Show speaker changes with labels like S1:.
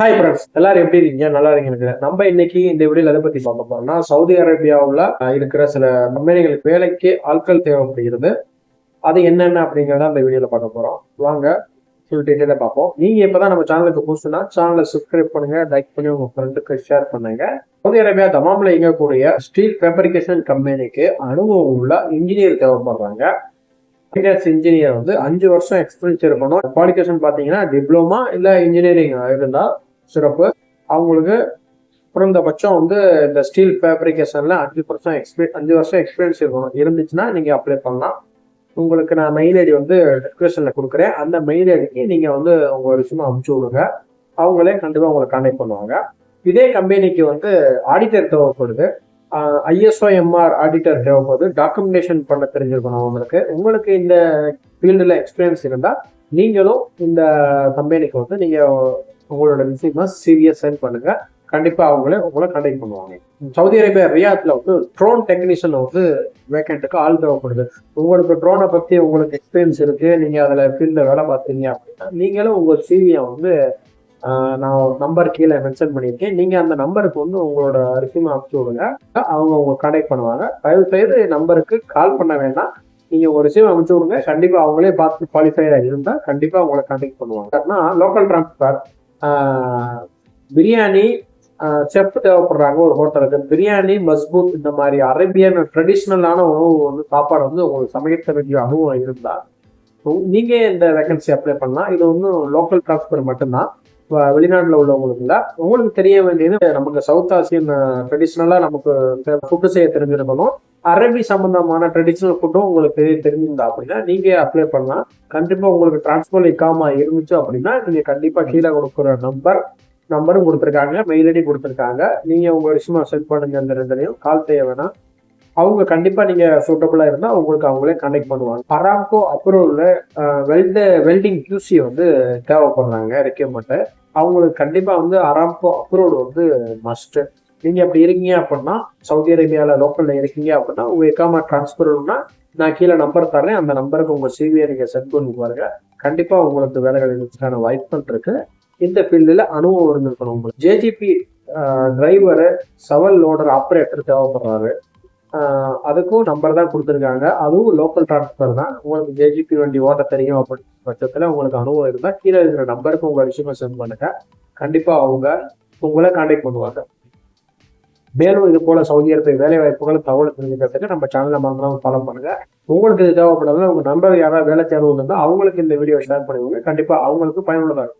S1: Hi friends, எல்லாரும் எப்படி இருக்கீங்க? நல்லா இருக்கீங்க. நம்ம இன்னைக்கு இந்த வீடியோல எதை பத்தி பார்க்க போறோம்னா, சவுதி அரேபியாவுல இருக்கிற சில கம்பெனிகளுக்கு வேலைக்கு ஆட்கள் தேவைப்படுகிறது. அது என்னென்ன அப்படிங்கிறத அந்த வீடியோல பார்க்க போறோம். வாங்க ஃபுல் டீட்டெயிலாக பார்ப்போம். நீங்க இப்பதான் நம்ம சேனலுக்கு புதுசுனா சேனலை சப்ஸ்கிரைப் பண்ணுங்க, லைக் பண்ணி உங்க ஃப்ரெண்டுக்கு ஷேர் பண்ணுங்க. சவுதி அரேபியா தமாம்ல இயங்கக்கூடிய ஸ்டீல் ஃபேப்ரிகேஷன் கம்பெனிக்கு அனுபவம் உள்ள இன்ஜினியர் தேவைப்படுறாங்க. இன்ஜினியர் வந்து 5 வருஷம் எக்ஸ்பீரியன்ஸ் இருக்கணும். குவாலிஃபிகேஷன் பார்த்தீங்கன்னா டிப்ளமா இல்லை இன்ஜினியரிங் இருந்தால் சிறப்பு. அவங்களுக்கு குறைந்தபட்சம் வந்து இந்த ஸ்டீல் ஃபேப்ரிகேஷன்ல 5 வருஷம் எக்ஸ்பீரியன்ஸ் இருக்கணும். இருந்துச்சுன்னா நீங்க அப்ளை பண்ணலாம். உங்களுக்கு நான் மெயில் ஐடி வந்து டிஸ்கிரிப்ஷன்ல கொடுக்குறேன். அந்த மெயில் ஐடிக்கு நீங்க வந்து உங்க விஷயமா அனுப்பிச்சு விடுங்க. அவங்களே கண்டிப்பா உங்களை கான்டாக்ட் பண்ணுவாங்க. இதே கம்பெனிக்கு வந்து ஆடிட்டர் தேவைப்படுது. ISO/MR ஆடிட்டர் தேவைப்படுது. டாக்குமெண்டேஷன் பண்ண தெரிஞ்சிருக்கணும் உங்களுக்கு இந்த ஃபீல்டுல எக்ஸ்பீரியன்ஸ் இருந்தா நீங்களும் இந்த கம்பெனிக்கு வந்து நீங்க உங்களோட ரிசீவ் சிவியை சென்ட் பண்ணுங்க. கண்டிப்பா உங்களை கான்டாக்ட் பண்ணுவாங்க. சவுதி அரேபியா ரியாத்ல வந்து ட்ரோன் டெக்னீஷியன் வந்து வேக்கண்ட்டுக்கு ஆள் தேவைப்படுது. உங்களுக்கு ட்ரோனை பத்தி உங்களுக்கு எக்ஸ்பீரியன்ஸ் இருக்கு, நீங்க அதுல ஃபீல்ட்ல வேலை பார்த்தீங்க அப்படின்னா நீங்களும் உங்க சிவியை வந்து நான் நம்பர் கீழே மென்ஷன் பண்ணியிருக்கேன். நீங்க அந்த நம்பருக்கு வந்து உங்களோட ரிசீவ் அனுப்பிச்சு விடுங்க. அவங்க கான்டாக்ட் பண்ணுவாங்க. தயவு செய்து நம்பருக்கு கால் பண்ண வேண்டாம். நீங்க ஒரு ரிசீவ் அனுப்பிச்சு விடுங்க. கண்டிப்பா அவங்களே பார்த்து குவாலிஃபைடா இருந்தா கண்டிப்பா உங்களை கான்டாக்ட் பண்ணுவாங்க. லோக்கல் டிரான்ஸ்பர், பிரியாணி செஃப் தேவைப்படுறாங்க ஒரு ஹோட்டலுக்கு. பிரியாணி, மஸ்பூத் இந்த மாதிரி அரேபியன் ட்ரெடிஷ்னலான உணவு வந்து சாப்பாடு வந்து உங்களுக்கு சமைக்க வேண்டிய அனுபவம் இருந்தா நீங்க இந்த வேகன்சி அப்ளை பண்ணலாம். இது வந்து லோக்கல் டிரான்ஸ்பர் மட்டும்தான், வெளிநாட்டுல உள்ளவங்களுக்கு இல்ல. உங்களுக்கு தெரிய வேண்டியது, நமக்கு சவுத் ஆசியன் ட்ரெடிஷ்னலா நமக்கு ஃபுட்டு செய்ய தெரிஞ்சிருக்கணும். அரபி சம்பந்தமான ட்ரெடிஷ்னல் ஃபுட்டும் உங்களுக்கு தெரிஞ்சிருந்தா அப்படின்னா நீங்க அப்ளை பண்ணலாம். கண்டிப்பா உங்களுக்கு டிரான்ஸ்பர் இக்காம இருந்துச்சு அப்படின்னா நீங்க கண்டிப்பா கீழே கொடுக்குற நம்பரும் கொடுத்துருக்காங்க, மெயில் ஐடி கொடுத்துருக்காங்க. நீங்க உங்க விஷயமா சென்ட் பண்ணுங்க. அந்த ரெண்டுலையும் கால் செய்ய வேணாம். அவங்க கண்டிப்பா நீங்க சூட்டபிளா இருந்தா உங்களுக்கு அவங்களே கான்டாக்ட் பண்ணுவாங்க. அராம்கோ அப்ரூவல்ல வெல்டிங் QC வந்து தேவைப்படுறாங்க ரெக்யூர்மெண்ட். அவங்களுக்கு கண்டிப்பா வந்து அராம்கோ அப்ரூவல் வந்து மஸ்ட். நீங்க அப்படி இருக்கீங்க அப்படின்னா, சவுதி அரேபியால லோக்கல்ல இருக்கீங்க அப்படின்னா, உங்க எக்காம டிரான்ஸ்பர்னா நான் கீழே நம்பர் தரேன். அந்த நம்பருக்கு உங்க சிவியை நீங்க சென்ட் பண்ணி பாருங்க. கண்டிப்பா உங்களுக்கு வேலை கிடைக்கிறதுக்கான வாய்ப்புகள் இருக்கு. இந்த ஃபீல்டுல அனுபவம் இருந்திருக்கணும். உங்களுக்கு JGP டிரைவரு, சவல் லோடர் ஆப்ரேட்டர் தேவைப்படுறாரு. அதுக்கும் நம்பர் தான் கொடுத்துருக்காங்க. அதுவும் லோக்கல் டிரான்ஸ்பர் தான். உங்களுக்கு JGP வண்டி ஓட்ட தெரியும் அப்படி பட்சத்துல உங்களுக்கு அனுபவம் இருந்தால் கீழே இருக்கிற நம்பருக்கு உங்க விஷயமா சென்ட் பண்ணுங்க. கண்டிப்பா அவங்க உங்களை கான்டாக்ட் பண்ணுவாங்க. மேலும் இது போல சவுதி அரேபிய வேலை வாய்ப்புகளை தகவல் தெரிஞ்சுக்கிறதுக்கு நம்ம சேனலை மறந்துடாம ஃபாலோ பண்ணுங்க. உங்களுக்கு இது தேவைப்படாத உங்க நண்பர் யாராவது வேலை தேர்வு இருந்தால் அவங்களுக்கு இந்த வீடியோ ஷேர் பண்ணுவாங்க. கண்டிப்பா அவங்களுக்கு பயனுள்ளதாக இருக்கும்.